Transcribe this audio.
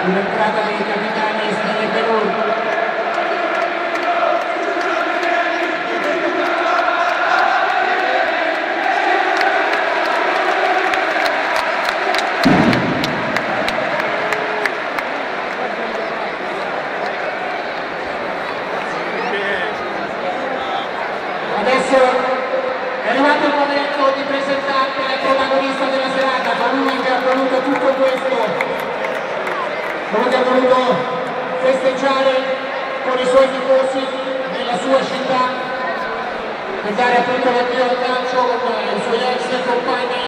un'entrata dei capitani Stile Perù. Adesso è arrivato il momento di presentarvi il protagonista della serata, colui che ha voluto tutto questo, colui che ha voluto festeggiare con i suoi tifosi nella sua città, per dare appunto l'addio al calcio con i suoi ex compagni.